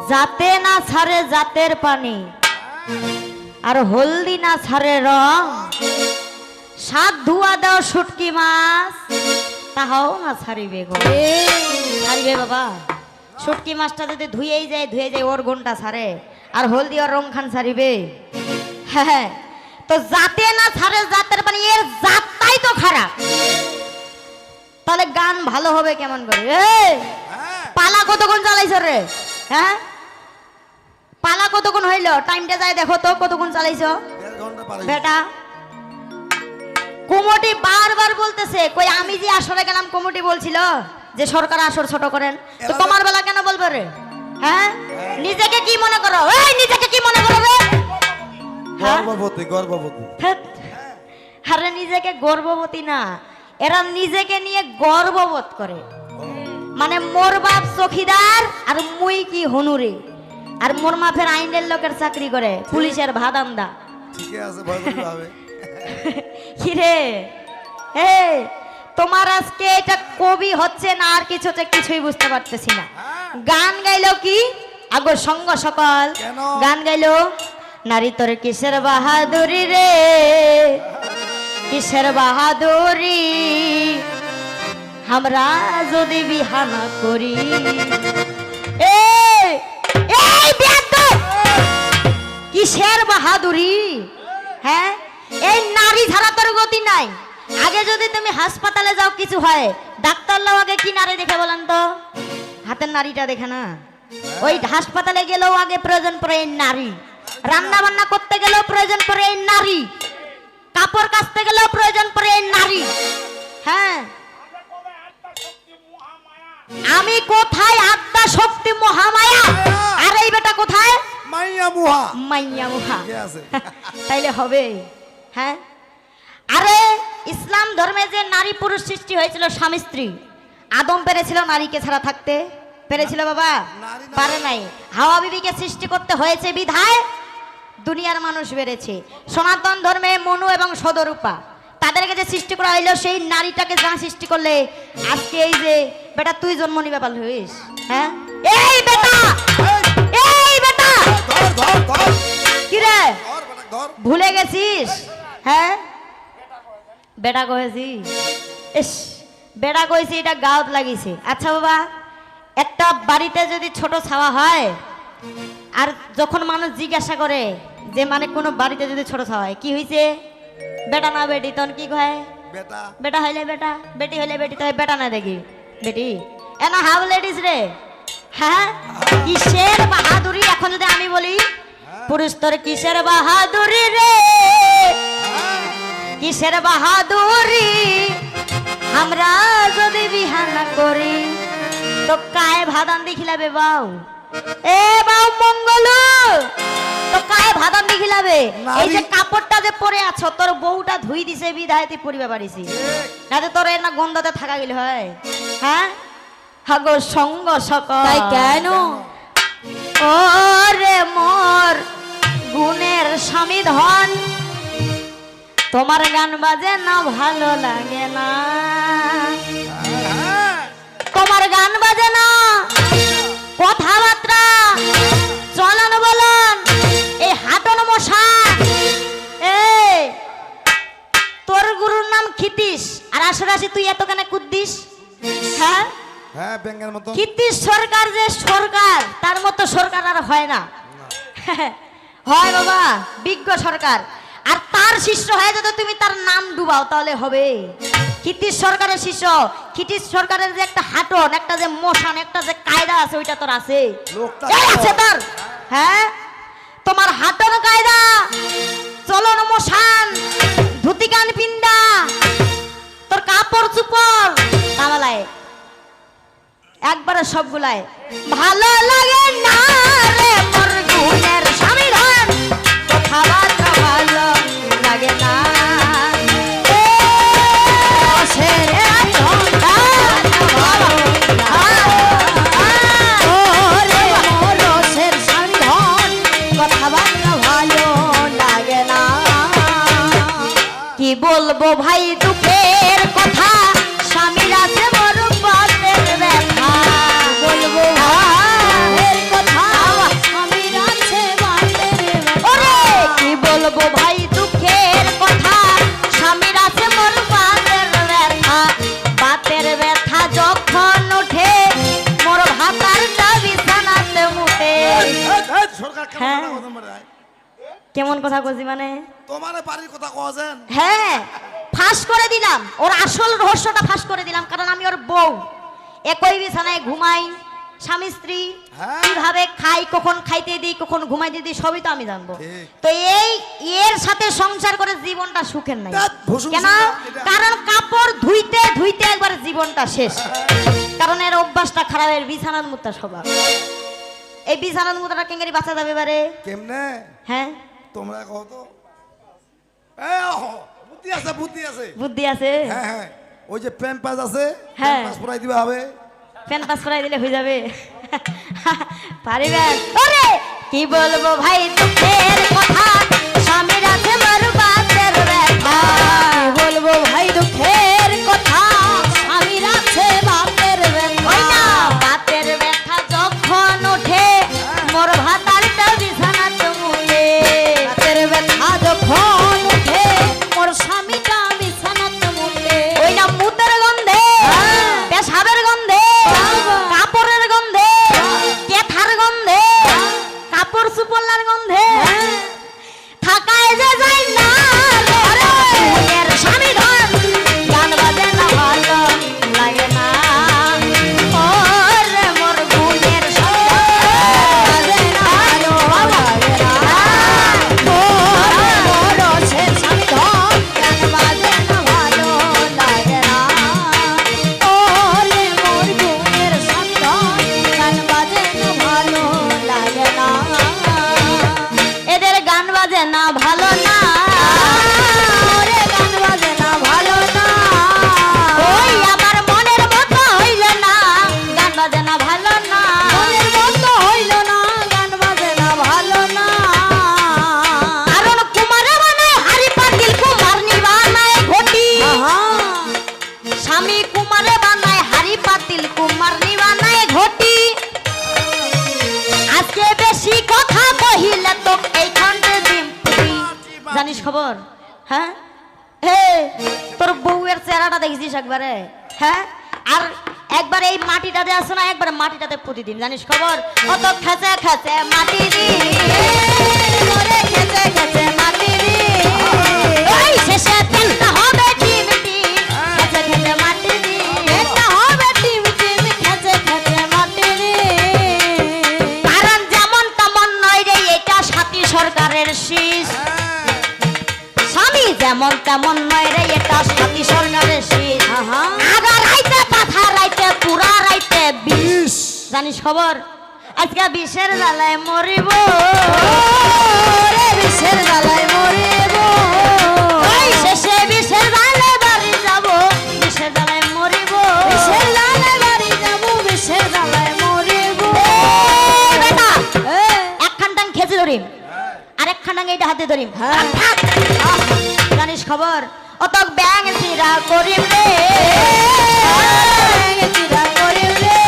যাতে না ছাড়ে জাতের পানি আর হলদি না ছাড়ে রং, সাত ধুয়া দাও শুটকি মাছ তাহাও না ছাড়িবে গো। ছাড়িবে বাবা? শুটকি মাছটা যদি ধুয়ে যায় ওর ঘন্টা ছাড়ে, আর হলদি ওর রং খান ছাড়িবে? হ্যাঁ, তো জাতে না ছাড়ে জাতের পানি, এর জাতটাই তো খারাপ। তাহলে গান ভালো হবে কেমন করে? পালা কতক্ষণ চালাইছ রে? হ্যাঁ, পালা কতক্ষণ হইল? টাইমটা যায় দেখো তো, কতক্ষণ চালাইছ বেটা? কমিটি বারবার বলতেছে, কই আমি যে আসরে গেলাম কমিটি বলছিল যে সরকার আসর ছোট করেন, তো তোমার বেলা কেন বলবে রে? হ্যাঁ, নিজেকে কি মনে করো? এই নিজেকে কি মনে করো রে? গর্ভবতী গর্ভবতী। আরে নিজেকে গর্ভবতী না, এরা নিজেকে নিয়ে গর্ববোধ করে। মানে মোর বাপ চৌকিদার আর মুই কি হনুরে, আর মোর মাফের আইনের লোকের চাকরি করে, পুলিশের ভাদামদা। ঠিক আছে, ভয় করতে হবে। কিরে হে, তোমার আজকে এটা কবি হচ্ছে না আর কিছু হচ্ছে, কিছুই বুঝতে পারতেছি না। গান গাইলো কি আগো সঙ্গ সকল, গান গাইলো নারী তোর কিসের বাহাদুরি রে, কিসের বাহাদুরি, আমরা যদি বিহানা করি। এই বেয়াদব, কিসের বাহাদুরি? হ্যাঁ, এই নারী ছাড়া তোর গতি নাই। আগে যদি তুমি হাসপাতালে যাও কিছু হয়, ডাক্তার লাও আগে কি নারী দেখে বলেন তো? হাতের নারীটা দেখে না? ওই হাসপাতালে গেলেও আগে প্রয়োজন পড়ে এই নারী, রান্না বান্না করতে গেলেও প্রয়োজন পড়ে এই নারী, কাপড় কাচতে গেলেও প্রয়োজন পড়ে এই নারী। হ্যাঁ, আমি কোথায়? আত্মা শক্তি মহামায়া। আর এই বেটা কোথায়? মাইয়া মুহা। মাইয়া মুহা তাইলে হবে? হ্যাঁ, আরে ইসলাম ধর্মে যে নারী পুরুষ সৃষ্টি হয়েছিল স্বামী স্ত্রী, আদম পেরেছিল নারীকে ছাড়া থাকতে? পেরেছিল বাবা? পারে নাই। হাওয়া বিবিকে সৃষ্টি করতে হয়েছে বিধায় দুনিয়ার মানুষ বেড়েছে। সনাতন ধর্মে মনু এবং সদরূপা, তাদেরকে যে সৃষ্টি করা হইলো, সেই নারীটাকে যা সৃষ্টি করলে আজকে এই যে বেটা তুই জন্ম নিবে পাল হইস। হ্যাঁ, এই বেটা, এই বেটা কি রে ভুলে গেছিস? হ্যাঁ, বেটা কয়েছি, ইস বেটা কয়েছি, এটা গাঁত লাগিছে। আচ্ছা বাবা, একটা বাড়িতে যদি ছোট ছাওয়া হয়, আর যখন মানুষ জিজ্ঞাসা করে যে মানে কোনো বাড়িতে যদি ছোট ছাওয়া হয়, কি হয়েছে বেটা না বেটি, তখন কি কয়? বেটা। বেটা হইলে বেটা, বেটি হইলে বেটি, তাই বেটা না দেখি বেটি। এনা হাউ লেডিস রে। হ্যাঁ, কিসের বাহাদুরি? এখন যদি আমি বলি পুরুষ তোর কিসের বাহাদুরি রে, কিসের বাহাদুরি, আমরা যদি বিহানা করি, তো কায় ভাদান দেখিলাবে বাউ? এ বাউ মঙ্গল, তো কায় ভাদান দেখিলাবে? এই যে কাপড়টা যে পরে আছো, তোর বউটা ধুই দিছে বিধায় তুই পরিবে পারিছি, নাতে তোর না গন্ধতে থাকা গেলে হয়? হ্যাঁ, হাগো সঙ্গ সকল। তাই কেন ওরে মোর গুণের স্বামী ধন, তোমার গান বাজে না ভালো লাগে না, তোমার গান বাজে না, কথাবার্তা চলন বলন, এই হাটন মশা। এই তোর গুরুর নাম ক্ষিতিশ, আর আসরাশি তুই এত কেন কুদ্দিস? হ্যাঁ, হ্যাঁ, ব্যাঙের মতো। ক্ষিতিশ সরকার যে সরকার, তার মতো সরকার আর হয় না। হয় বাবা, বিজ্ঞ সরকার। আর তার শিষ্য হয়ে যদি তুমি তার নাম ডুবাও তাহলে হবে। ক্ষিতিশ সরকারের শিষ্য, ক্ষিতিশ সরকারের যে একটা হাটন, একটা যে মোশন, একটা যে কায়দা আছে, ওইটা তোর আছে? আছে তোর? হ্যাঁ, তোমার হাটন কায়দা, চলন মোশন, ধুতি কান পিন্দা, তোর কাপড় চুপড়, তামালায় একবারে সবগুলাই ভালো লাগে না রে মোর গুণের স্বামী ধন, কথাবার্তা ভালো লাগে না। কি বলবো ভাই দুঃখের কথা, স্বামীর আছে মোর বাতের ব্যথা, বলবো ভাইয়ের কথা সরকার কেন হ্যাঁ। মানা করতে পারে? কেমন কথা কইছি মানে? তোমারে বাড়ির কথা কওছেন? হ্যাঁ, ফাঁস করে দিলাম, ওর আসল রহস্যটা ফাঁস করে দিলাম, কারণ আমি ওর বউ। একই বিছানায় ঘুমাই, স্বামী স্ত্রী, হ্যাঁ। কিভাবে খাই, কখন খাইতে দিই, কখন ঘুমাইতে দিই, সবই তো আমি জানবো। ঠিক। তো এই এর সাথে সংসার করে জীবনটা সুখের নাই। ধ্যাৎ, ভুসুম কেন? ভুসুম না, এটা- কারণ কাপড় ধুইতে ধুইতে একবার জীবনটা শেষ। কারণ এর অভ্যাসটা খারাপ, এর বিছানার মুত্তা স্বভাব। এই বিছানার মুত্তাটা কেঙ্গারি বাঁচা যাবে এবারে? কেমনে? হ্যাঁ, তোমরা কও তো। বুদ্ধি আছে, বুদ্ধি আছে। বুদ্ধি আছে। হ্যাঁ হ্যাঁ, ওই যে প্যাম্পাস আছে, হ্যাঁ। প্যাম্পাস পরাই দিবা হবে। ফ্যান পাস করাই দিলে হয়ে যাবে। পারিবেন? ওরে কি বলবো ভাই দুঃখের কথা, স্বামীর আছে বরবাদের ব্যথা। কি বলবো ভাই দুঃখের কথা, স্বামীর আছে বাতের ব্যথা। ওই না, বাতের ব্যথা যখন ওঠে, মোর ভাতারটা বিছানাতে মুলে। বাতের ব্যথা যখন ওঠে, মোর স্বামীটা বিছানাতে মুলে। ওই না, মুতের গন্ধে, পেশাবের গন্ধে, কাপড়ের গন্ধে, কেথার গন্ধে, কাপড় সুপল্লার গন্ধে থাকায় যে যাই না রে। এর স্বামী ধন গান বাজে না ভালো লাগে না। ওরে মোর গুণের স্বামী বাজে না ভালো লাগে না। ওরে মোর সে স্বামী ধন গান বাজে না ভালো লাগে না। ওরে মোর গুণের স্বামী ধন গান বাজে না ভালো লাগে না। এদের গান বাজে না ভালো না, ওরে গান বাজে না ভালো না। ওই আমার মনের মতো হইল না, গান বাজে না ভালো না। মনের মতো হইল না, গান বাজে না ভালো না। কারণ কুমারে বানায় হাড়ি পাতিল, কুমার নিবানায় ঘটি। স্বামী কুমারে বানায় হাড়ি পাতিল, কুমার নিবানায় ঘটি। আজকে বেশি কথা কহিলে তো এই খন্ডে দিম পুরি। জানিস খবর? হ্যাঁ, হে তোর বউয়ের চেহারাটা দেখেছিস একবারে? হ্যাঁ, আর একবার এই মাটিটাতে আসো না, একবার মাটিটাতে পুঁতি দিন। জানিস খবর? অত খেচে খেচে মাটি দি, ওরে খেচে খেচে মাটি দি। ওই শেষে তেলটা হবে টিম টিম, খেচে খেচে মাটি দি। এটা হবে টিম টিম, খেচে খেচে মাটি দি। কারণ যেমন তেমন নয় রে, এটা সাথী সরকারের শীষ। স্বামী যেমন তেমন নয় রে, এটা সাথী সরকারের শীষ। আগা রাইতে পাথা রাইতে পুরা রাইতে বিষ। জানিস খবর? আজকে বিষের জ্বালায় মরিব, রে বিষের জ্বালায় মরিব। ওই শেষে বিষের জ্বালায় বাড়ি যাব, বিষের জ্বালায় মরিব। বিষের জ্বালায় বাড়ি যাব, বিষের জ্বালায় মরিব। বেটা, একখান টাং খেতে ধরিম, আরেকখান টাং এইটা হাতে ধরিম। জানিস খবর? অতক ব্যাং চিরা করিম রে, ব্যাং চিরা করিম রে।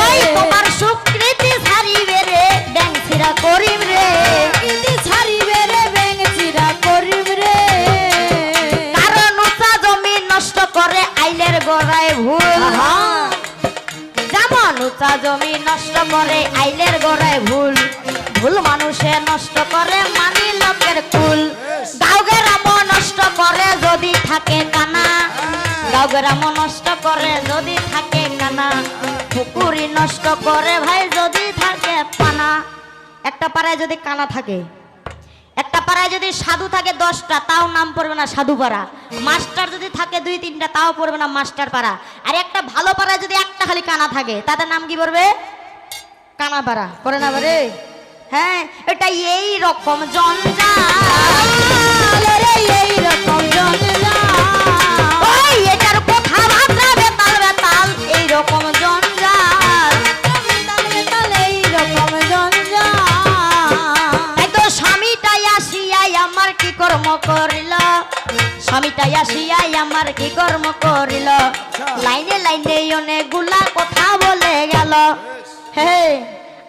ওই তোমার স্বীকৃতি ছাড়িবে রে, ব্যাং চিরা করিম রে। স্বীকৃতি ছাড়িবে রে, ব্যাং চিরা করিম রে। কারণ উঁচা জমি নষ্ট করে আইলের গোড়ায় ভুল। যেমন উঁচা জমি নষ্ট করে আইলের গোড়ায় ভুল, ভুল মানুষে নষ্ট করে মানি লোকের কুল। গাঁওগ্রাম নষ্ট করে যদি থাকে কানা, গাঁওগ্রাম নষ্ট করে যদি থাকে কানা। পুকুরি নষ্ট করে ভাই যদি থাকে পানা। একটা পাড়ায় যদি কানা থাকে, একটা পাড়ায় যদি সাধু থাকে 10টা, তাও নাম পড়বে না সাধু পাড়া। মাস্টার যদি থাকে 2-3টা, তাও পড়বে না মাস্টার পাড়া। আর একটা ভালো পাড়ায় যদি একটা খালি কানা থাকে, তাদের নাম কি পড়বে? কানা পাড়া। পড়ে না পারে? হ্যাঁ, এটা এই রকম জঞ্জাল রে, এই রকম জঞ্জাল। ওই এটার কথা বার্তা বেতাল বেতাল, এই রকম জঞ্জাল। বেতাল বেতাল, এই রকম জঞ্জাল। তাই তো স্বামীটাই আসিয়াই আমার কি কর্ম করিল, স্বামীটাই আসিয়াই আমার কি কর্ম করিল। লাইনে লাইনে অনেকগুলা কথা বলে গেল। হে,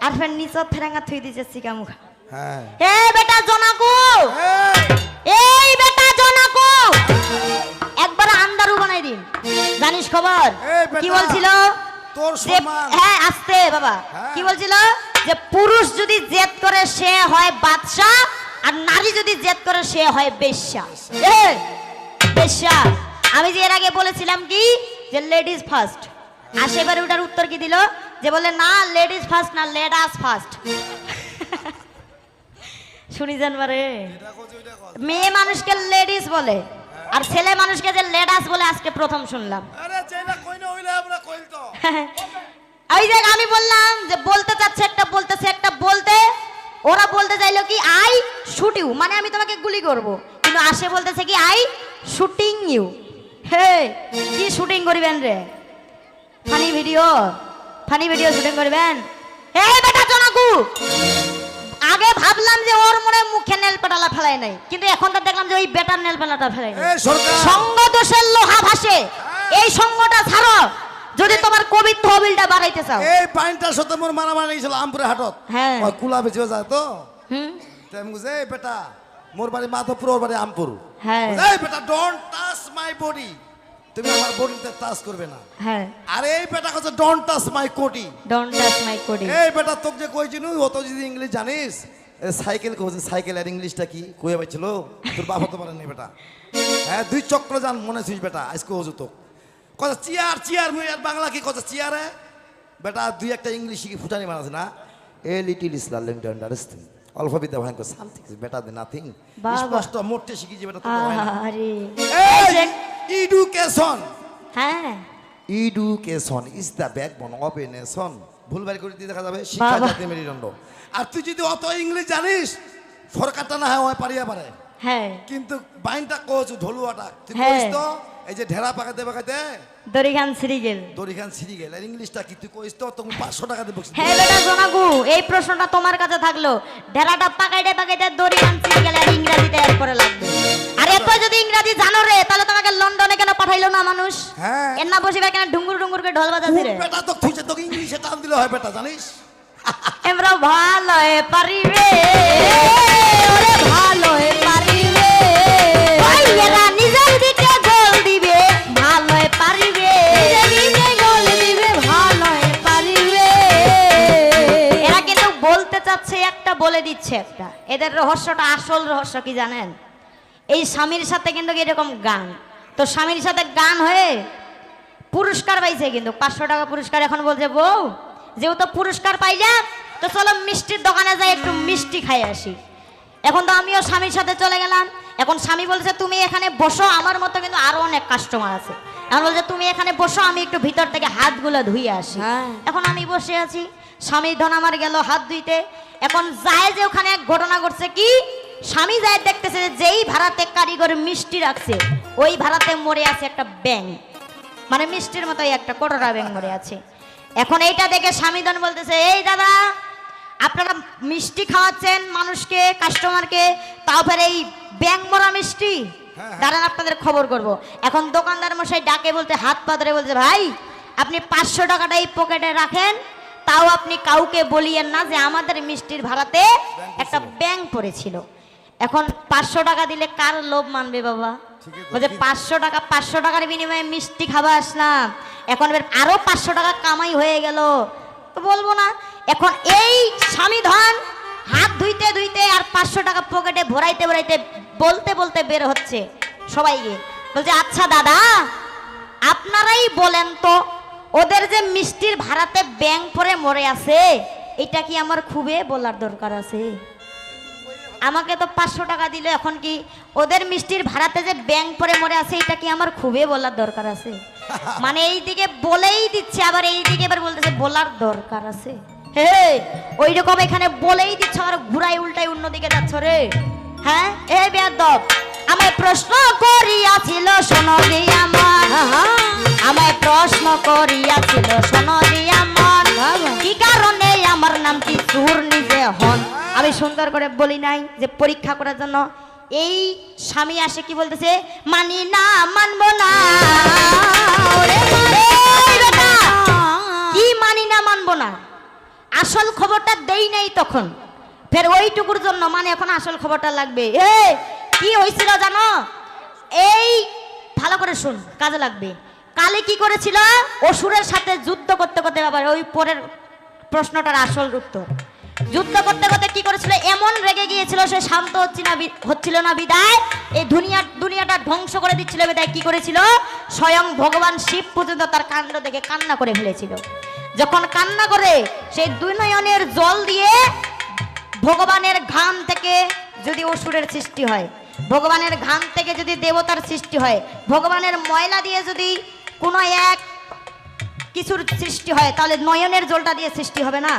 আর ফের নিচত ফেরাঙ্গা থুই দিছে সিকা মুখা। হ্যাঁ। এ বেটা জনাকু, এই, এই বেটা জনাকু, একবার আন্দারু বানাই দিন। জানিস খবর? এই বেটা। কি বলছিল? তোর যে সম্মান। হ্যাঁ আসতে বাবা হ্যাঁ। কি বলছিল যে পুরুষ যদি জেদ করে সে হয় বাদশা আর নারী যদি জেদ করে সে হয় বেশ্যা। বেশ্যা। আমি যে এর আগে বলেছিলাম কি যে লেডিজ ফার্স্ট, আর সেবার ওটার উত্তর কি দিল যে বলে না লেডিজ ফার্স্ট না লেডাস ফার্স্ট। শুনি জানবারে এটা কইছে, ওইটা কইছে। মেয়ে মানুষকে লেডিস বলে আর ছেলে মানুষকে যে লেডাস বলে আজকে প্রথম শুনলাম। আরে যেটা কই না হইলে আমরা কইল তো। ওই যে আমি বললাম যে বলতে চাচ্ছে একটা বলতেছে একটা বলতে, ওরা বলতে চাইলো কি আই শুট ইউ, মানে আমি তোমাকে গুলি করব, কিন্তু আসে বলতেছে কি আই শুটিং ইউ। হে কি শুটিং করবেন রে? ফানি ভিডিও শুটিং করবেন? হে বেটা জনাকু, আগে ভাবলাম যে ওর মনে মুখে নেল পেটালা ফেলাই নাই, কিন্তু এখন তো দেখলাম যে ওই বেটার নেল পেটালাটা ফেলাই নাই। এই সরকার সঙ্গ দোষের লোহা ভাসে, এই সঙ্গটা ছাড়ো যদি তোমার কবির তহবিলটা বাড়াইতে চাও। এই পাইনটার সাথে মোর মারামারি গেছিল আমপুরে হাটত। হ্যাঁ। ওই কুলা বেচে যায় তো। হুম তাই আমি কইছি, এই বেটা মোর বাড়ি মাধবপুর, ওর বাড়ি আমপুর। হ্যাঁ এই বেটা ডোন্ট টাচ মাই বডি, তুমি আমার বডিতে টাচ করবে না। হ্যাঁ আরে এই বেটা কইছে ডোন্ট টাচ মাই কোটি। Don't touch my Cody. এই বেটা তোকে যে কইছি নু অত যদি ইংলিশ জানিস, এ সাইকেল কইছে, সাইকেল আর ইংলিশটা কি কইয়া পাইছিল তোর বাপ হতে পারে না বেটা। হ্যাঁ দুই চক্র জান মনে ছিস বেটা, আজকে হজু তো কথা চেয়ার চেয়ার মুই আর বাংলা কি কথা চেয়ারে বেটা, দুই একটা ইংলিশ শিখি ফুটানি মারাছে না। A little is learning to understand, অল্প বিদ্যা ভয়ঙ্কর, something is better then nothing. বাবা। স্পষ্ট মোটে শিখি যে বেটা তো হয় না। আরে এই এডুকেশন, হ্যাঁ education is the backbone of a nation. ভুলভাল করে দিয়ে দেখা যাবে শিক্ষা বাবা। জাতীয় মেরুদণ্ড। আর তুই যদি অত ইংলিশ জানিস সরকারটা না হয় পারিয়া পারে, হ্যাঁ কিন্তু বাইনটা কোচ ঢোলুয়াটা তুই হ্যাঁ। কইস তো এই যে ঢেরা পাকাতে পাকাতে দড়িখান সিরিগেল। দড়িখান ছিড়ি গেল। আর ইংলিশটা কি তুই কইস তো তুমি 500 টাকা দিয়ে বকছিস। হ্যাঁ বেটা জনাগু, এই প্রশ্নটা তোমার কাছে থাকলো, ঢেরাটা পাকাইতে দড়িখান সিরিগেল আর ইংরেজিতে এর পরে লাগবে। আর এত যদি ইংরেজি জানো রে তাহলে তোমাকে লন্ডনে কেন পাঠাইলো না মানুষ? হ্যাঁ। এর না বসিবে কেন ঢুঙ্গুর ঢুঙ্গুর করে ঢোল বাজাছি রে? বেটা তো খুঁজে তোকে ইংলিশে টান দিলে হয় বেটা, জানিস? এমরা ভালো পারিবে, ওরে ভালো পারিবে, ওই এরা নিজের দিকে গোল দিবে, ভালো পারিবে, নিজে গোল দিবে, ভালো পারিবে। এরা কিন্তু বলতে চাচ্ছে একটা, বলে দিচ্ছে একটা। এদের রহস্যটা, আসল রহস্য কি জানেন? এই স্বামীর সাথে কিন্তু এরকম গান, তো স্বামীর সাথে গান হয়ে পুরস্কার পাইছে, কিন্তু 500 টাকা পুরস্কার। এখন বলছে বউ যেহেতু পুরস্কার পাইলাম তো চলো মিষ্টির দোকানে যাই একটু মিষ্টি খাই আসি। এখন তো আমিও স্বামীর সাথে চলে গেলাম। এখন স্বামী বলছে তুমি এখানে বসো, আমার মতো কিন্তু আরো অনেক কাস্টমার আছে। এখন বলছে তুমি এখানে বসো, আমি একটু ভিতর থেকে হাতগুলো ধুয়ে আসি। এখন আমি বসে আছি, স্বামী ধন আমার গেল হাত ধুইতে। এখন যায় যে ওখানে এক ঘটনা ঘটছে কি, স্বামী যায় দেখতেছে যে যেই ভাড়াতে কারিগর মিষ্টি রাখছে ওই ভাড়াতে মরে আছে একটা ব্যাঙ, মানে মিষ্টির মতোই একটা কোটরা ব্যাঙ মরে আছে। এখন এইটা দেখে স্বামীধন বলতেছে এই দাদা আপনারা মিষ্টি খাওয়াচ্ছেন মানুষকে, কাস্টমারকে, তাও ফের এই ব্যাঙ মরা মিষ্টি, দাঁড়ান আপনাদের খবর করব। এখন দোকানদার মশাই ডাকে বলতে হাত পা ধরে বলছে ভাই আপনি 500 টাকাটা এই পকেটে রাখেন, তাও আপনি কাউকে বলিয়েন না যে আমাদের মিষ্টির ভাড়াতে একটা ব্যাঙ পড়েছিল। এখন 500 টাকা দিলে কার লোভ মানবে বাবা? বলছে 500 টাকা, 500 টাকার বিনিময়ে মিষ্টি খাওয়া আসলাম, এখন আরো 500 টাকা কামাই হয়ে গেল, তো বলবো না। এখন এই স্বামী ধন হাত ধুইতে ধুইতে আর 500 টাকা পকেটে ভরাইতে ভরাইতে বলতে বলতে বের হচ্ছে সবাইকে, বলছে আচ্ছা দাদা আপনারাই বলেন তো ওদের যে মিষ্টির ভাড়াতে ব্যাঙ পরে মরে আছে এটা কি আমার খুবই বলার দরকার আছে? আমাকে তো 500 টাকা দিল, এখন কি ওদের মিষ্টির ভাড়াতে যে ব্যাঙ পরে মরে আছে এটা কি আমার খুবই বলার দরকার আছে? মানে এই দিকে বলেই দিচ্ছে, আবার এই দিকে এবার বলতেছে বলার দরকার আছে। হে ওই রকম এখানে বলেই দিচ্ছে, আর ঘুরাই উল্টাই অন্যদিকে যাচ্ছ রে। হ্যাঁ এ বেয়াদব, আমায় প্রশ্ন করিয়াছিল শোনো রে আমার, আমায় প্রশ্ন করিয়াছিল শোনো রে আমার, কি কারণে আমার নাম কি সুর নিজে হন। আমি সুন্দর করে বলি নাই যে পরীক্ষা করার জন্য। এই স্বামী আসে কি বলতেছে, মানি না মানবো না, কি মানি না মানবো না, আসল খবরটা দেই নাই তখন, ফের ওইটুকুর জন্য মানে এখন আসল খবরটা লাগবে। কি হয়েছিল জানো, এই ভালো করে শুন কাজে লাগবে। কালী কি করেছিল? অসুরের সাথে যুদ্ধ করতে করতে, বাবা ওই পরের প্রশ্নটার আসল উত্তর, যুদ্ধ করতে করতে কি করেছিল? এমন রেগে গিয়েছিল, সে শান্ত হচ্ছিল না বিদায় এই দুনিয়াটা ধ্বংস করে দিচ্ছিল বিদায় কি করেছিল? স্বয়ং ভগবান শিব পর্যন্ত তার কাণ্ড দেখে কান্না করে ফেলেছিল। যখন কান্না করে সেই দুই নয়নের জল দিয়ে ভগবানের ঘাম থেকে যদি অসুরের সৃষ্টি হয়, ভগবানের ঘাম থেকে যদি দেবতার সৃষ্টি হয়, ভগবানের ময়লা দিয়ে যদি কোনো এক কিছুর সৃষ্টি হয়, তাহলে নয়নের জলটা দিয়ে সৃষ্টি হবে না?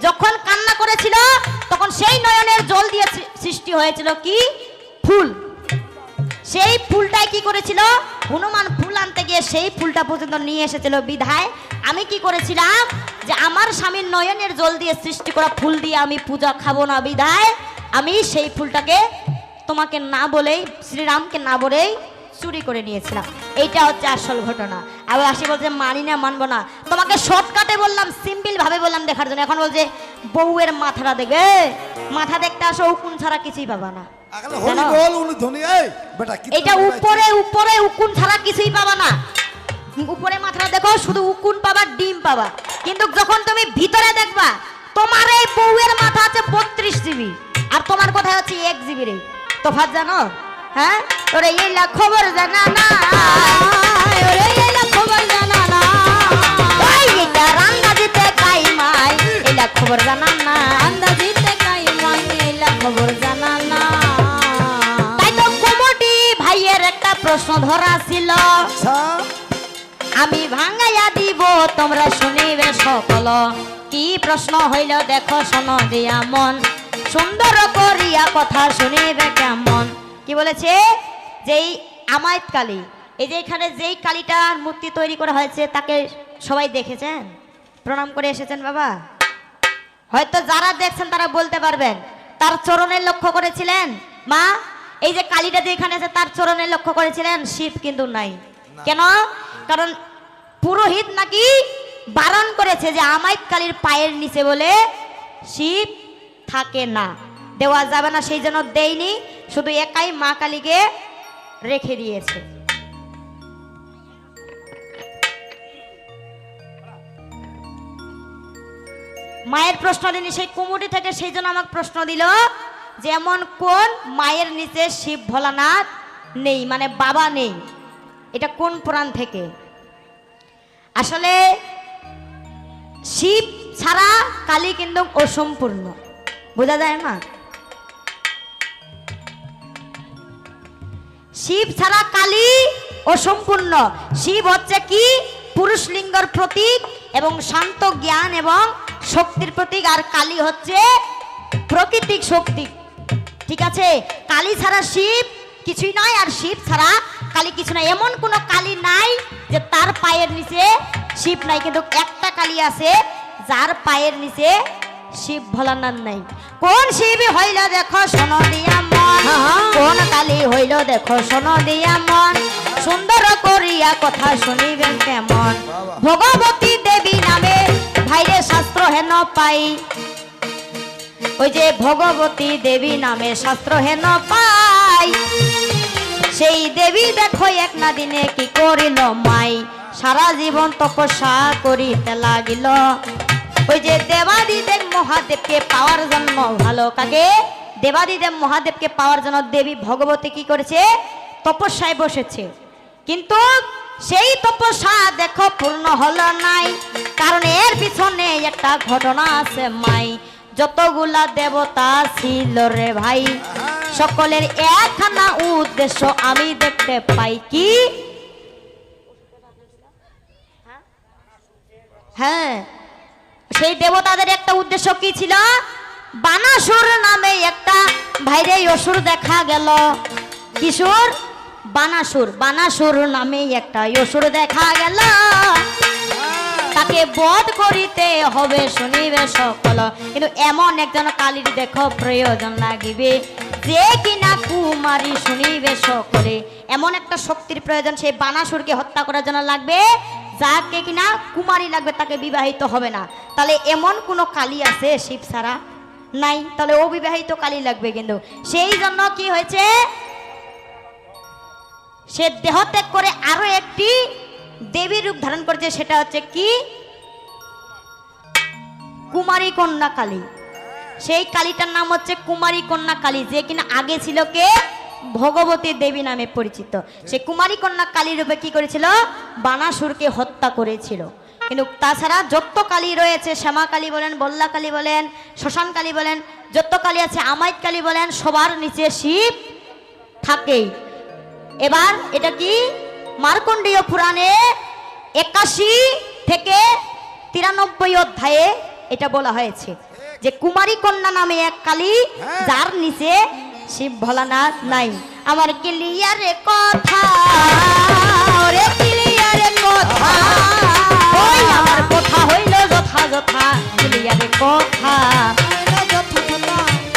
যখন কান্না করেছিল তখন সেই নয়নের জল দিয়ে সৃষ্টি হয়েছিল কি? ফুল। সেই ফুলটাই কি করেছিল? হনুমান ফুল আনতে গিয়ে সেই ফুলটা পর্যন্ত নিয়ে এসেছিল বিধায় আমি কি করেছিলাম? যে আমার স্বামীর নয়নের জল দিয়ে সৃষ্টি করা ফুল দিয়ে আমি পূজা খাবো না বিধায় আমি সেই ফুলটাকে তোমাকে না বলেই, শ্রীরামকে না বলেই চুরি করে নিয়েছিলাম। এইটা হচ্ছে আসল ঘটনা। আবার আসি বলছে মানি না, মানবো না। তোমাকে শর্টকাটে বললাম, সিম্পল ভাবে বললাম দেখার জন্য। এখন বলছে বউয়ের মাথাটা দেখবে, মাথা দেখতে আসো, উকুন ছাড়া কিছুই পাবা না। এটা উপরে উপরে উকুন ছাড়া কিছুই পাবা না। উপরে মাথাটা দেখো, শুধু উকুন পাবা, ডিম পাবা। কিন্তু যখন তুমি ভিতরে দেখবা, তোমার এই বউয়ের মাথা আছে 32 জিবি, আর তোমার কোথায় হচ্ছে 1 জিবি। রে তফাৎ জানো? হ্যাঁ, ওরে এলা খবর জানা না, ওরে এলা খবর জানা না, ওই এটা রান্দাজিতে কাইমাই এলা খবর জানা না, রান্দাজিতে কাইমাই এলা খবর জানা না। তাই তো কুমুটি ভাইয়ের একটা প্রশ্ন ধরা ছিল, আমি ভাঙাইয়া দিব তোমরা শুনিবে সকল। কি প্রশ্ন হইল দেখো শোনো দিয়া মন, সুন্দর করিয়া কথা শুনিবে কেমন। কি বলেছে? যেই আমায়ত কালী, এই যে এখানে যেই কালীটার মূর্তি তৈরি করা হয়েছে তাকে সবাই দেখেছেন, প্রণাম করে এসেছেন বাবা? হয়তো যারা দেখছেন তারা বলতে পারবেন। তার চরণের লক্ষ্য করেছিলেন মা? এই যে কালীটা যে এখানে আছে তার চরণের লক্ষ্য করেছিলেন? শিব কিন্তু নাই। কেন? কারণ পুরোহিত নাকি বারণ করেছে যে আমায়ত কালীর পায়ের নিচে বলে শিব থাকে না, দেওয়া যাবে না, সেই জন্য দেয়নি, শুধু একাই মা কালীকে রেখে দিয়েছে। মায়ের প্রশ্ন দিনি সেই কুমুটি থেকে, সেই জন্য আমাকে প্রশ্ন দিল যেমন কোন মায়ের নিচে শিব ভোলানাথ নেই, মানে বাবা নেই, এটা কোন পুরাণ থেকে? আসলে শিব ছাড়া কালী কিন্তু অসম্পূর্ণ, বোঝা যায় না? শিব ছাড়া কালী অসম্পূর্ণ। শিব হচ্ছে কি? পুরুষ লিঙ্গের প্রতীক এবং শান্ত জ্ঞান এবং শক্তির প্রতীক, আর কালী হচ্ছে প্রাকৃতিক শক্তি। ঠিক আছে? কালী ছাড়া শিব কিছুই নয়, আর শিব ছাড়া কালী কিছু নাই। এমন কোনো কালী নাই যে তার পায়ের নিচে শিব নাই, কিন্তু একটা কালী আছে যার পায়ের নিচে শিব ভোলানাথ নাই। কোন শিব হইল দেখো শোনো দিয়া মন, কোন কালী হইল দেখো শোনো দিয়া মন, সুন্দর করিয়া কথা শুনিবে কেমন। ভগবতী দেবী নামে ভাইরে শাস্ত্র হেন পাই, ওই যে ভগবতী দেবী নামে শাস্ত্র হেন পাই, সেই দেবী দেখো এক না দিনে কি করিল মাই, সারা জীবন তপস্যা করিতে লাগিল। ওই যে দেবাদিদেব মহাদেবকে পাওয়ার জন্য, ভালো কাকে? দেবাদিদেব মহাদেবকে পাওয়ার জন্য দেবী ভগবতী কি করেছে? তপস্যায় বসেছে। কিন্তু সেই তপস্যা দেখো পূর্ণ হলো নাই, কারণ এর পিছনে একটা ঘটনা আছে মাই। যতগুলা দেবতা ছিল রে ভাই, সকলের একখানা উদ্দেশ্য আমি দেখতে পাই। কি? হ্যাঁ, সেই দেবতাদের একটা উদ্দেশ্য কি ছিল? বানাসুর নামে একটা ভাইরে অসুর দেখা গেল। কিশোর? বানাসুর। বানাসুর নামে একটা অসুর দেখা গেল, তাকে বধ করিতে হবে শুনিবে সকল। কিন্তু এমন একজন কালীর দেখো প্রয়োজন লাগিবে, যে কিনা কুমারী শুনিবে সকলে। এমন একটা শক্তির প্রয়োজন সেই বানাসুরকে হত্যা করার জন্য লাগবে, যাকে কিনা কুমারী লাগবে, তাকে বিবাহিত হবে না। তাহলে এমন কোনো কালী আছে শিব ছাড়া? নাই। তাহলে অবিবাহিত কালী লাগবে। কিন্তু সেই জন্য কি হয়েছে? সে দেহ ত্যাগ করে আরো একটি দেবীর রূপ ধারণ করেছে, সেটা হচ্ছে কি কুমারী কন্যা কালী। সেই কালীটার নাম হচ্ছে কুমারী কন্যা কালী, যে কিনা আগে ছিল কে ভগবতী দেবী নামে পরিচিত। সে কুমারী কন্যা কালী রূপে কি করেছিল, বানাসুরকে হত্যা করেছিল। কিন্তু তাছাড়া যত কালী রয়েছে, শ্যামা কালী বলেন, বল্লা কালী বলেন, শ্মশান কালী বলেন, যত কালী আছে, আমাইত কালী বলেন, সবার নিচে শিব থাকেই। এবার এটা কি মার্কণ্ডেয় পুরাণে 81 থেকে 93 অধ্যায়ে এটা বলা হয়েছে যে কুমারী কন্যা নামে এক কালী, যার নিচে শিব ভোলানাথ নাই। আমার ক্লিয়ারে কথা, ওরে ক্লিয়ারে কথা, ওই আমার কথা হইল যথা যথা, ক্লিয়ারে কথা,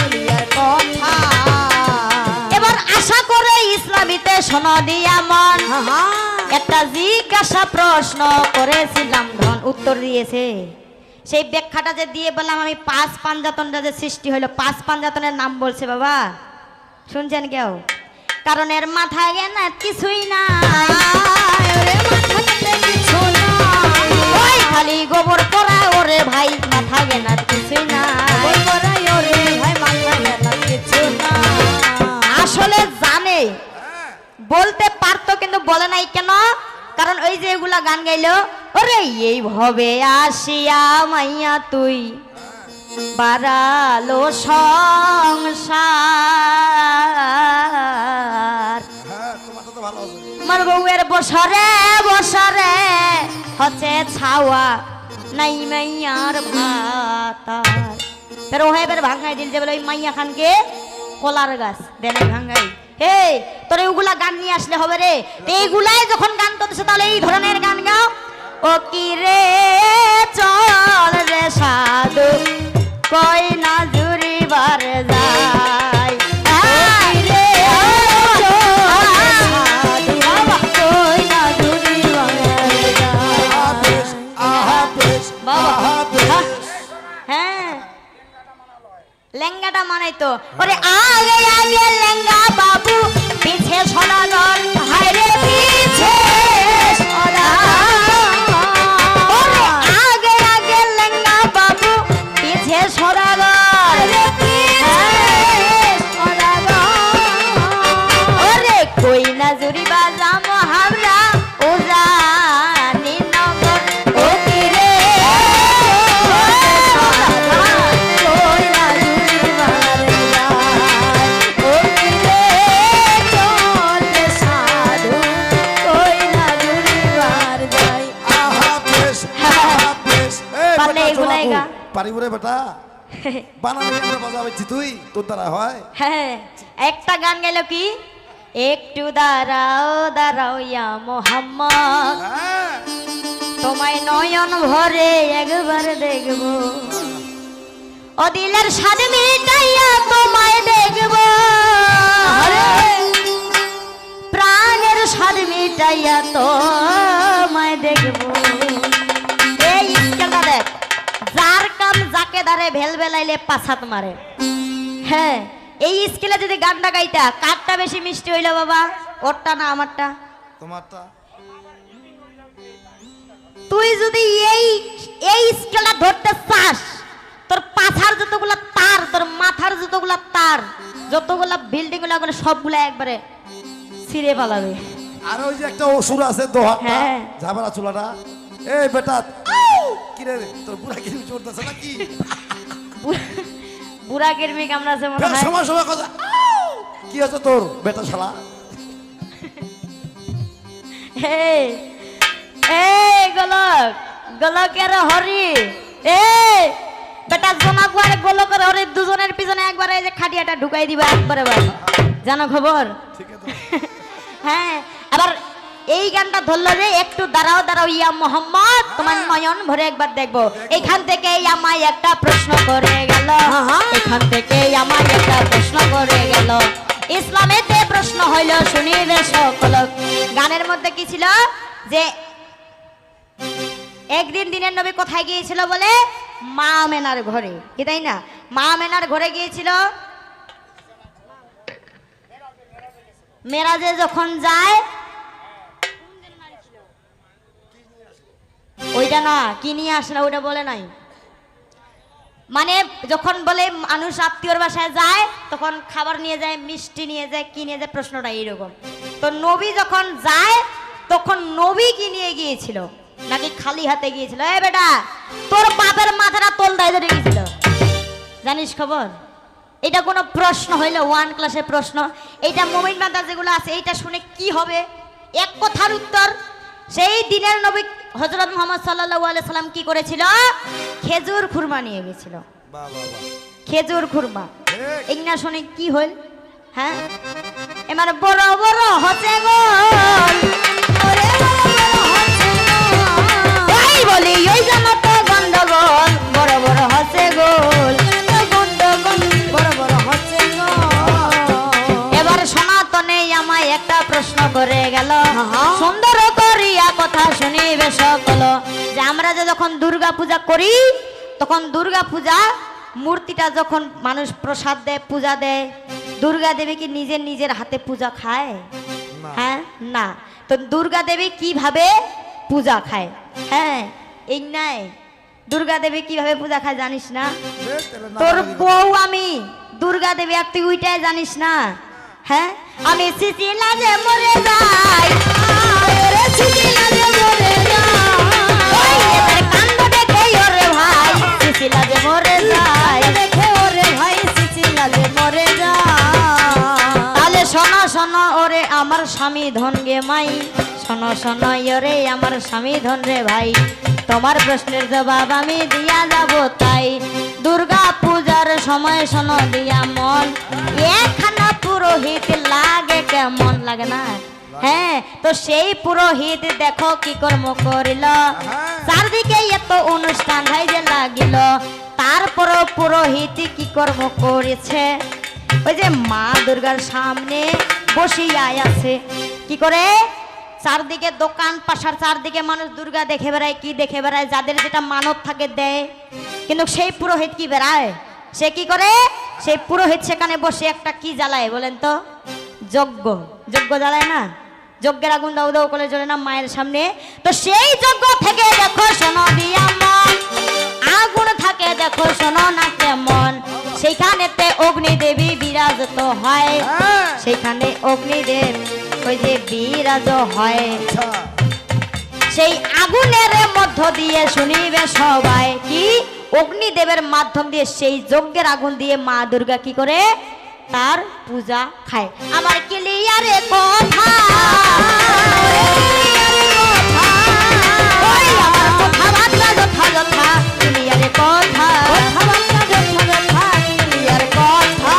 ক্লিয়ার কথা। এবার আশা করে ইসলামীতে শোনো দিয়া মন, একটা জিজ্ঞাসা প্রশ্ন করেছিলাম, ধন উত্তর দিয়েছে। সেই ব্যাখ্যাটা যে দিয়ে বললাম আমি, 5 পাঞ্জাতনটা যে সৃষ্টি হলো, 5 পাঞ্জাতনের নাম বলছে বাবা, শুনছেন কেউ? কারণ এর মাথা জ্ঞান কিছুই না, ওই খালি গোবর করা ওরে ভাই, মাথা জ্ঞান কিছুই না, আসলে জানে, বলতে পারতো কিন্তু বলে নাই কেন? কারণ ওই যে এগুলা গান গাইলো, ওরে এই ভবে আসিয়া মাইয়া তুই বাড়ালো সংসার, আমার বউয়ের বসরে বসরে হচ্ছে ছাওয়া নাই মাইয়ার ভাতার। ফের ওহে ফের ভাঙাই দিল যে বলে ওই মাইয়া খানকে কলার গাছ দেনে ভাঙাই। হে তোর এইগুলা গান নিয়ে আসলে হবে রে, এইগুলাই যখন গান করতেছে তাহলে এই ধরনের গান গাও। ও কি রে চল রে সাধু কই না জুড়িবার যায়, লেঙ্গাটা মানাই তো, ওরে আগে আগে লেঙ্গা বাবু পিছে সদাগর, হায় রে পিছে সদাগর, ওরে আগে আগে লেঙ্গা বাবু পিছে সদাগর, ওরে কই না জুড়ি বাজাম হাবরা ওরা নিনগর, ও কি রে পারিবরে বেটা বানানি আমরা বাজাবেছি, তুই তোর দ্বারা হয়? হ্যাঁ, একটা গান গেল কি, একটু দাঁড়াও দাঁড়াও ইয়া মোহাম্মদ, তোমায় নয়ন ভরে একবার দেখবো, ও দিলের স্বাদ মিটাইয়া তোমায় দেখবো, প্রাণের স্বাদ মিটাইয়া তোমায় দেখবো। এই স্কেলটা দেখ, যার কাম যাকে ধারে ভেল বেলাইলে পাছাত মারে। হ্যাঁ, এই স্কেলে যদি গানটা গাইতা, কারটা বেশি মিষ্টি হইলো বাবা, ওরটা না আমারটা? তোমারটা। তুই যদি এই স্কেলটা ধরতে চাস, তোর পাছার যতগুলা তার, তোর মাথার যতগুলা তার, যতগুলা বিল্ডিং গুলা করে সবগুলা একবারে ছিঁড়ে পালাবে। আর ওই যে একটা অসুর আছে দোহাটা, ঝাবরা চুলাটা, এই বেটা কি রে তোর বুড়া কি চড়তেছে নাকি? বুড়া গেরমি কামড়াছে মনে হয়। সময় সময় কথা কি আছে তোর বেটা শালা? হে এই গোলক গোলকের হরি, এ বেটা জোনা কুয়ারে গোলকের হরি দুজনের পিছনে একবারে এই যে খাটিয়াটা ঢুকাই দিবা একবারে ভাই, জানো খবর? ঠিক আছে। হ্যাঁ, আবার এই গানটা ধরলো যে একটু দাঁড়াও দাঁড়াও ইয়া মোহাম্মদ, তোমার নয়ন ভরে একবার দেখবো। এখান থেকে আমায় একটা প্রশ্ন করে গেল, এখান থেকে আমায় একটা প্রশ্ন করে গেল, ইসলামেতে প্রশ্ন হইল শুনি রে সকল। গানের মধ্যে কি ছিল যে একদিন দিনের নবী কোথায় গিয়েছিল বলে, মা আমেনার ঘরে, কি তাই না? মা আমেনার ঘরে গিয়েছিল, মেরাজে যখন যায় ওইটা না, কি নিয়ে আসে না ওইটা বলে নাই। মানে যখন বলে মানুষ আত্মীয়র বাসায় যায় তখন খাবার নিয়ে যায়, মিষ্টি নিয়ে যায়, কি নিয়ে যায়, প্রশ্নটা এইরকম। তো নবী যখন যায় তখন নবী কি নিয়ে গিয়েছিল নাকি খালি হাতে গিয়েছিল? এ বেটা, তোর বাপের মাথাটা তোল দায় ধরে গিয়েছিল, জানিস খবর? এটা কোনো প্রশ্ন হইলো? 1 ক্লাসের প্রশ্ন। এইটা মুমিন বান্দা যেগুলো আছে এইটা শুনে কি হবে? এক কথার উত্তর, সেই দিনের নবী হযরত মুহাম্মদ সাল্লাল্লাহু আলাইহি সাল্লাম কি করেছিল? খেজুর খুরমা নিয়ে গেছিল। বাহ বাহ বাহ, খেজুর খুরমা। ঠিক। এই না শুনে কি হইল? হ্যাঁ, এবার বড় বড় হচ্ছে গোল, ওরে বড় বড় হচ্ছে গোল। এই বলি ওই জামাতে গন্ডগোল, বড় বড় হচ্ছে গোল, গন্ডগোল, বড় বড় হচ্ছে গোল। এবার সনাতনে আমায় একটা প্রশ্ন করে গেল, সুন্দর করিয়া কথা শুনিবে সকল, যে আমরা যে যখন দুর্গা পূজা করি তখন দুর্গা পূজা মূর্তিটা যখন মানুষ প্রসাদ দেয়, পূজা দেয়, দুর্গা দেবী কি নিজের নিজের হাতে পূজা খায়? না। হ্যাঁ, না। তো দুর্গা দেবী কিভাবে পূজা খায়? হ্যাঁ, এই নাই, দুর্গা দেবী কিভাবে পূজা খায় জানিস না? ঠিক, তাহলে না তোর বলি। বউ আমি দুর্গা দেবী, আর তুই ওইটাই জানিস না? হ্যাঁ, আমি সিসিলা যে মরে যাই, ওরে সিসিলা যে মরে যাই, ওই এদের কাণ্ড দেখে ওরে ভাই সিসিলা যে মরে যাই, দেখে ওরে ভাই সিসিলা যে মরে যায়। তাহলে শোনো শোনো ওরে আমার স্বামী ধন গে মাই, শোনো শোনো ওরে আমার স্বামী ধন রে ভাই, তোমার প্রশ্নের জবাব আমি দিয়া যাব তাই। দুর্গা পূজার সময় শোনো দিয়া মন, একখানা পুরোহিত লাগে কেমন লাগে না? হ্যাঁ, তো সেই পুরোহিত দেখো কি কর্ম করিল, চারদিকে এত অনুষ্ঠান হয় যে লাগিল, তারপরও পুরোহিত কি কর্ম করেছে? ওই যে মা দুর্গার সামনে বসিয়া আছে, কি করে? চারদিকে দোকান পাশার, চারদিকে মানুষ দুর্গা দেখে বেড়ায়, কি দেখে বেড়ায়, যাদের যেটা মানত থাকে দেয়। কিন্তু সেই পুরোহিত কি বেড়ায়, সে কি করে? সেই পুরোহিত সেখানে বসে একটা কি জ্বালায় বলেন তো? যজ্ঞ। যজ্ঞ জ্বালায় না? যজ্ঞের আগুন দাউ দাউ করে জ্বলে না মায়ের সামনে? তো সেই যজ্ঞ থেকে দেখো শোনো দিয়া মন, আগুন থাকে দেখো শোনো না কেমন, সেইখানেতে অগ্নিদেবী বিরাজত হয়, সেইখানে অগ্নিদেব ওই যে বিরাজ হয়। আচ্ছা, সেই আগুনের মধ্য দিয়ে শুনিবে সবাই কি? অগ্নিদেবের মাধ্যম দিয়ে সেই যজ্ঞের আগুন দিয়ে মা দুর্গা কি করে? তার পূজা খায়। আমার ক্লিয়ারে কথা, ওই আমার কথাবার্তা যথাযথা, ক্লিয়ারে কথা, কথাবার্তা যথাযথা, ক্লিয়ার কথা।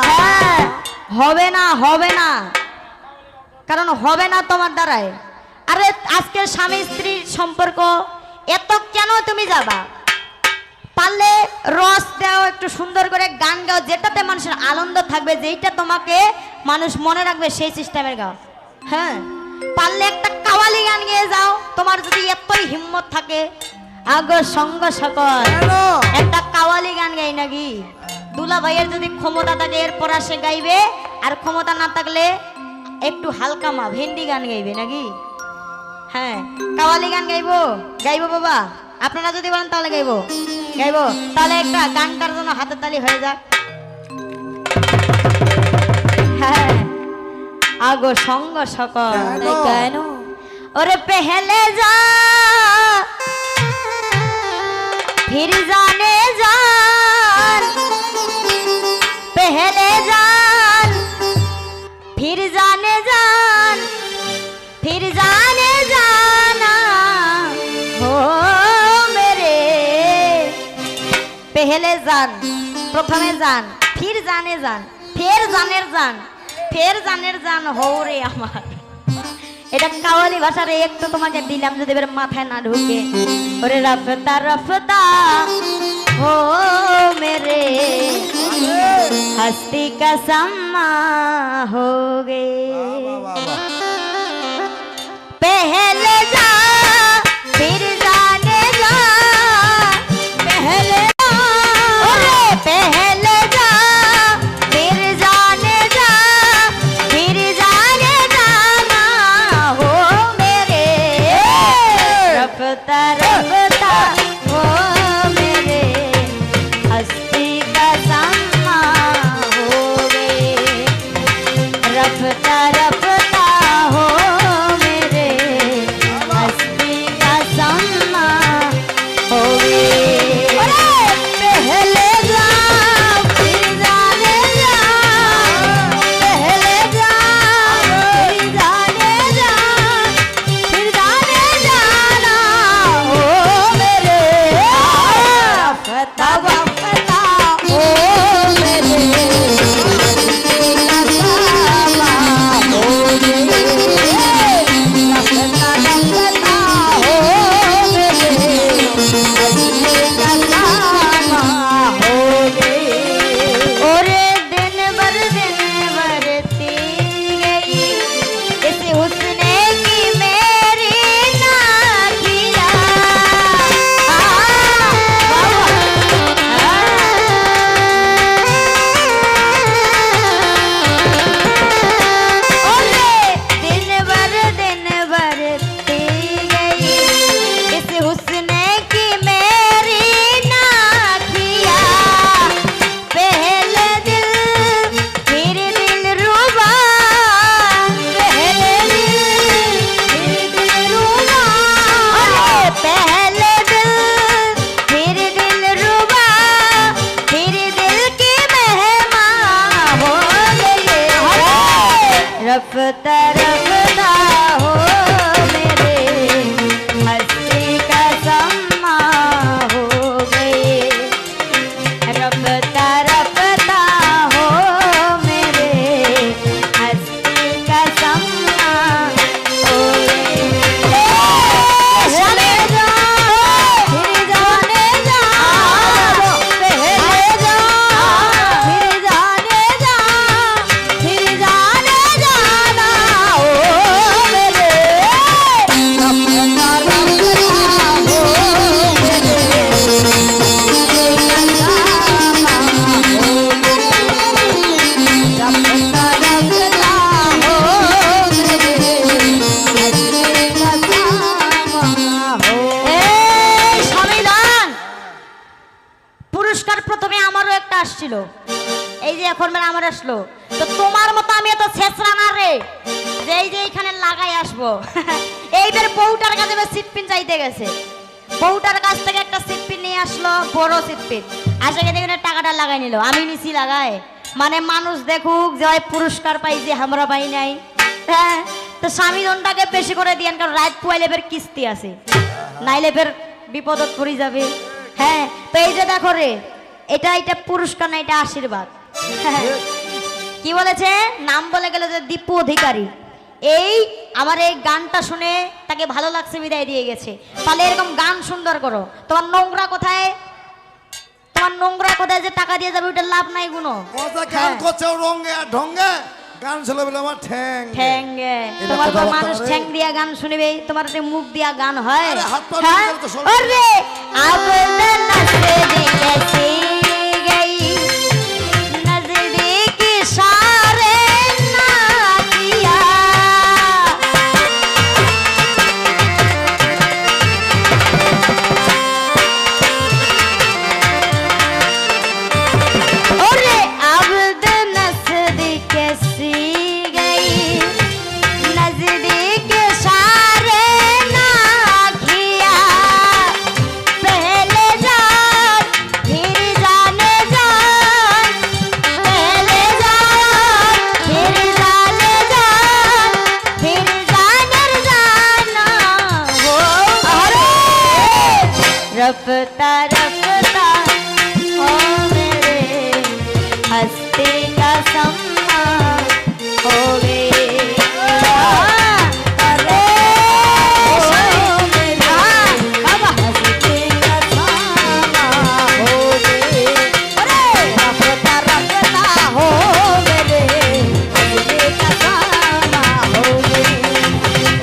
হ্যাঁ, হবে না, হবে না, কারণ হবে না তোমার দ্বারায়। আরে আজকের স্বামী স্ত্রীর সম্পর্ক এত কেন তুমি যাবা? পারলে রস দাও, একটু সুন্দর করে গান গাও, যেটাতে মানুষের আনন্দ থাকবে, যেইটা তোমাকে মানুষ মনে রাখবে, সেই সিস্টেমের গাও। হ্যাঁ, পারলে একটা কাওয়ালি গান গেয়ে যাও, তোমার যদি এতই হিম্মত থাকে। আগো সঙ্গ সকল, কেন? একটা কাওয়ালি গান গাই নাকি? দুলা ভাইয়ের যদি ক্ষমতা থাকে এরপর সে গাইবে, আর ক্ষমতা না থাকলে একটু হালকা মা ভেন্ডি গান গাইবে নাকি? হ্যাঁ, কাওয়ালি গান গাইবো, গাইবো বাবা। আপনারা যদি বলেন তাহলে গাইবো, গাইবো। তাহলে একটা গানটার জন্য হাতের তালি হয়ে যাক। হ্যাঁ, আগো সঙ্গ সকল, কেন? কেন? ওরে পেহেলে যা फिर जाने जान, पहले जान, फिर जाने जान, फिर जाने जाना हो मेरे। पहले जान, प्रथमे जान, फिर जाने जान, फिर जाने जान, फिर जाने जान हो रे আমার। এটা কাওয়ালি ভাষার একটু তোমাকে দিলাম, যদি এবার মাথায় না ঢুকে। ওরে রফতা রফতা ও মেরে হস্তি কা সম্মা हो गे। पहले जा फिर जाने जा, पहले जा, ओरे पहले जा फिर जाने जा, फिर जाने जाना हो मेरे। रफ्ता रफ्ता रफ्ता हो मेरे हस्ती का सम्मा हो गए रफ्ता रफ्ता हो मेरे हस्ती का सम्मा हो गए चले जाओ फिर जाने जाओ पहले जाओ फिर जाने जाओ फिर जाने जाना ओ मेरे रफ्ता रफ्ता हो পুরস্কার প্রথমে আমারও একটা আসছিল, এই যে এখন মানে আমার আসলো। তো তোমার মতো আমি এত ছেঁচড়া না রে যে এই যে এখানে লাগাই আসবো। এইবার বউটার কাছে সিটপিন চাইতে গেছে, বউটার কাছ থেকে একটা সিটপিন নিয়ে আসলো, বড় সিটপিন। আসে দেখে টাকাটা লাগাই নিল, আমি নিছি লাগায়, মানে মানুষ দেখুক যে ওই পুরস্কার পাইছে আমরা পাই নাই। হ্যাঁ, তো স্বামী ধনটাকে বেশি করে দিয়েন, কারণ রাত পুয়াইলে ফের কিস্তি আছে, নাইলে ফের বিপদত পড়ে যাবে। হ্যাঁ, তো এই যে দেখো রে, এটা পুরস্কার না, এটা আশীর্বাদ। হ্যাঁ, কি বলেছে, নাম বলে গেল যে দীপু অধিকারী। এই আমার এই গানটা শুনে তাকে ভালো লাগছে, বিদায় দিয়ে গেছে। তাহলে এরকম গান সুন্দর করো। তোমার নোংরা কোথায়, তোমার নোংরা কোথায় যে টাকা দিয়ে যাবে, ওটা লাভ নাই কোনো। কথা গান করছে রঙে আর ঢঙ্গে, গান ছেলে বলে আমার ঠ্যাং ঠ্যাঙ্গে। এটা তোমার তো কথা মানুষ বলতে ঠ্যাং দিয়া গান শুনবে, তোমার তো মুখ দিয়া গান হয়। আরে হাত পা হ্যাঁ? মিলে তো সব- ওরে আব নজরে গই নজদীক ইশারে না কিয়া ओरे अब्द नजदीक सी गई नजदीक सारे ना किया पहले जान फिर जाने जान पहले जान फिर जाने जान फिर जाने जाना हो अरे रफ्ता रफ्ता ओ मेरे हस्ती का सम्मा हो गए अरे मेरा अब हस्ती का सम्मा हो गए अरे रफ्ता रफ्ता हो मेरे हस्ती का सम्मा हो गए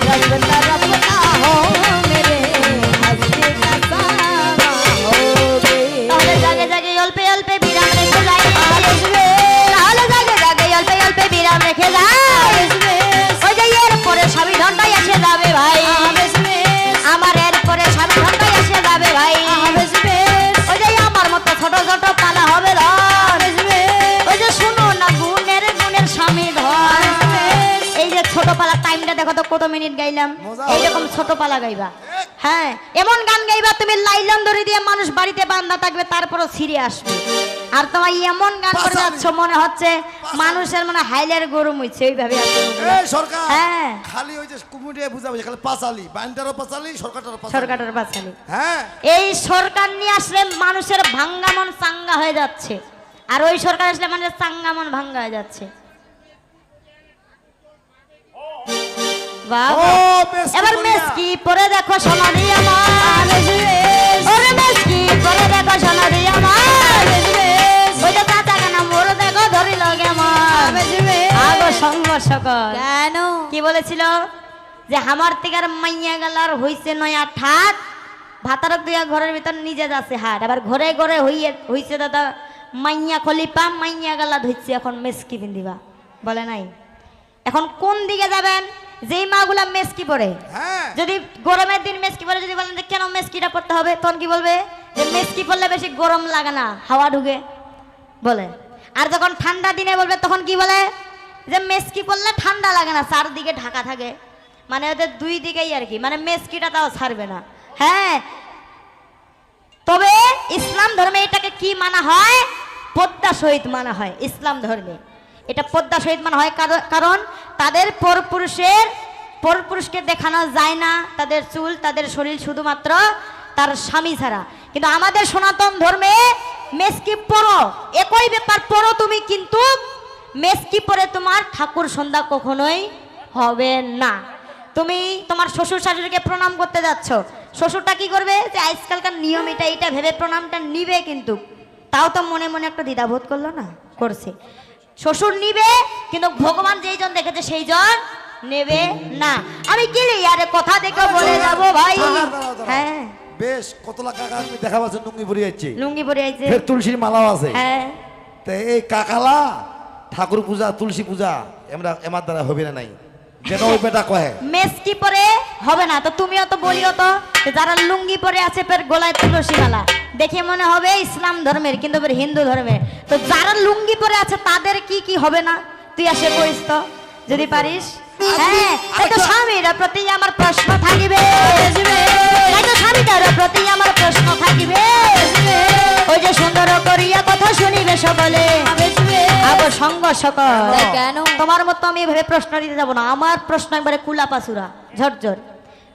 रफ्ता रफ्ता हो मेरे हस्ती का सम्मा हो गए তাহলে জাগে জাগে অল্পে অল্পে বিরাম রেখে যাই আসবে তাহলে জাগে জাগে অল্পে অল্পে বিরাম রেখে যাই আসবে ওই যে এরপরে স্বামী ঘন্টায় এসে যাবে ভাই আসবে আমার এরপরে স্বামী ঘন্টায় এসে যাবে ভাই আসবে ওই যে আমার মতো ছোট ছোট পালা হবে ধর আসবে ওই যে শুনো না গুণের গুণের স্বামী ধর এই যে ছোট পালা টাইমটা দেখো তো কত মিনিট গাইলাম, মজা এইরকম ছোট পালা গাইবা। হ্যাঁ, এমন গান গাইবা তুমি লাইলন ধরে দিয়ে মানুষ বাড়িতে বান্ধা থাকবে, তারপরও ছিঁড়ে আসবে। আর তোমার এমন গান করে পাশালি। যাচ্ছ মনে হচ্ছে মানুষের মানে হাইলের গরম হইছে, ওইভাবে আছে। এই সরকার হ্যাঁ। খালি ওই যে কুমিটিয়ে বুঝাবে খালি পাঁচালি, বাইনটারও পাঁচালি, সরকারটারও পাঁচালি। সরকারের বাঁচালি। হ্যাঁ, এই সরকার নিয়ে আসলে মানুষের ভাঙ্গা মন চাঙ্গা হয়ে যাচ্ছে, আর ওই সরকার আসলে মানুষের চাঙ্গা মন ভাঙ্গা হয়ে যাচ্ছে। বাবা, ও মেসকি এবার করিয়া। মেসকি পরে দেখো সোনারি আমার ওরে মেসকি পরে দেখো সোনারি আমার ওইটা চাচা কেন মোর দেখো ধরি লগে আমার আগো সংঘর্ষ কর কেন কি বলেছিল যে আমার তিগার মাইয়া গেলার হইছে নয়া ঠাট ভাতারক দিয়া ঘরের ভিতর নিজে যাচ্ছে হাট, আবার ঘরে ঘরে হইছে দাদা মাইয়া খলিপা মাইয়া গেলা ধইছে, এখন মেসকি পিন্দিবা বলে নাই। এখন কোন দিকে যাবেন, যেই মাগুলা মেসকি পরে, হ্যাঁ, যদি গরমের দিন মেসকি পরে যদি বলেন যে কেন মেসকিটা পড়তে হবে, তখন কি বলবে যে মেসকি পরলে বেশি গরম লাগে না, হাওয়া ঢুকে বলে। আর যখন ঠান্ডা দিনে বলবে তখন কি বলে যে মেসকি পরলে ঠান্ডা লাগে না, চারদিকে ঢাকা থাকে, মানে ওদের দুই দিকেই আর কি, মানে মেসকিটা তাও ছাড়বে না। হ্যাঁ, তবে ইসলাম ধর্মে এটাকে কি মানা হয়, পদ্মা সহিত মানা হয় ইসলাম ধর্মে। এটা পদ্মা শহীদ মানে হয় কারণ তাদের পরপুরুষকে দেখানো যায় না, তাদের চুল তাদের শরীর শুধুমাত্র তার স্বামী ছাড়া। কিন্তু আমাদের সনাতন ধর্মে মেসকি পরো, একই ব্যাপার পরো তুমি, কিন্তু মেসকি পরে তোমার ঠাকুর সন্ধ্যা কখনোই হবে না। তুমি তোমার শ্বশুর শাশুড়িকে প্রণাম করতে যাচ্ছ, শ্বশুরটা কি করবে যে আজকালকার নিয়ম এটা ভেবে প্রণামটা নিবে, কিন্তু তাও তো মনে মনে একটা দ্বিধাবোধ করলো না, করছে। শ্বশুর নিবে কিন্তু ভগবান যেই জন দেখেছে সেই জন নেবে না। আমি কি আরে কথা দেখে বলে যাব ভাই। হ্যাঁ বেশ, কতলা কাকা তুমি দেখা পাচ্ছ লুঙ্গি পরে যাচ্ছে, লুঙ্গি পরে আইছে, ফের তুলসীর মালাও আছে। হ্যাঁ তো এই কাকালা ঠাকুর পূজা তুলসী পূজা এমার দ্বারা হবে না নাই, যেন ওই বেটা কহে মেসকি পরে হবে না। তো তুমিও তো বলিও তো যে যারা লুঙ্গি পরে আছে ফের গলায় তুলসী মালা, দেখে মনে হবে ইসলাম ধর্মের, কিন্তু ফের হিন্দু ধর্মের। তো যারা লুঙ্গি পরে আছে তাদের কি কি হবে না, তুই আসে কইস তো যদি পারিস। হ্যাঁ, এই তো স্বামীর প্রতি আমার প্রশ্ন থাকিবে, এই তো স্বামীটার প্রতি আমার প্রশ্ন থাকিবে। ওই যে সুন্দর করিয়া কথা শুনিবে সকলে, আবার সঙ্গ সকল। কেন? তোমার মতো আমি এভাবে প্রশ্ন দিতে যাব না, আমার প্রশ্ন একবারে কুলা পাসুরা ঝরঝর।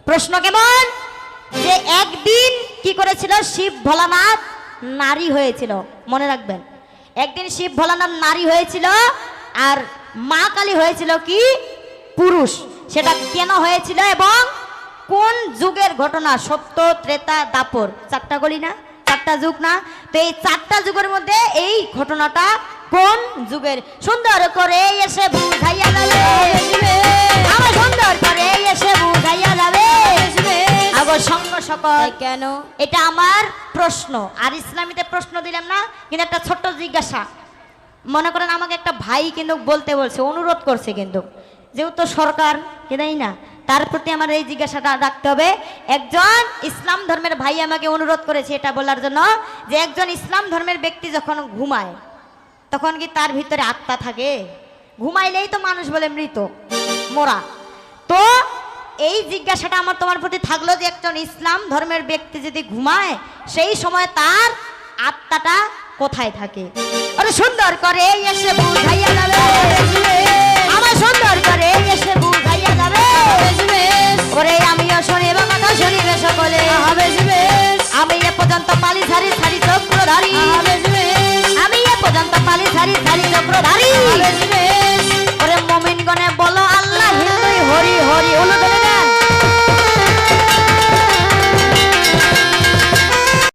প্রশ্ন কেমন যে একদিন কি করেছিল শিব ভোলানাথ নারী হয়েছিল, মনে রাখবেন। একদিন শিব ভোলানাথ নারী হয়েছিল আর মা কালী হয়েছিল কি পুরুষ। সেটা কেন হয়েছিল এবং কোন যুগের ঘটনা, সত্য ত্রেতা দাপর, চারটা গলি না, চারটা যুগ না? তো এই চারটা যুগের মধ্যে এই ঘটনাটা কোন যুগের? সুন্দর করে এসে বুঝাইয়া যাবে, আমার সুন্দর করে এসে বুঝাইয়া যাবে আগর সঙ্গ সকল। কেন? এটা আমার প্রশ্ন, আর ইসলামীতে প্রশ্ন দিলাম না, কিন্তু একটা ছোট্ট জিজ্ঞাসা। মনে করেন আমাকে একটা ভাই কিন্তু বলতে বলছে, অনুরোধ করছে, কিন্তু যেহেতু সরকার কেদাই না, তার প্রতি আমার এই জিজ্ঞাসাটা রাখতে হবে। একজন ইসলাম ধর্মের ভাই আমাকে অনুরোধ করেছে এটা বলার জন্য যে একজন ইসলাম ধর্মের ব্যক্তি যখন ঘুমায় তখন কি তার ভিতরে আত্মা থাকে? ঘুমাইলেই তো মানুষ বলে মৃত, মোরা। তো এই জিজ্ঞাসাটা আমার তোমার প্রতি থাকলো যে একজন ইসলাম ধর্মের ব্যক্তি যদি ঘুমায় সেই সময় তার আত্মাটা কোথায় থাকে? আরে সুন্দর করে এসে বুঝাইয়া যাবে, আমার সুন্দর করে এসে বুঝাইয়া যাবে। ওরে আমিও শুনিব কথা শুনিবে সকলে, আমি এ পর্যন্ত পালি সারি সারি চক্রধারী, আমি এ পর্যন্ত পালি সারি সারি চক্রধারী। ওরে মুমিনগণে বল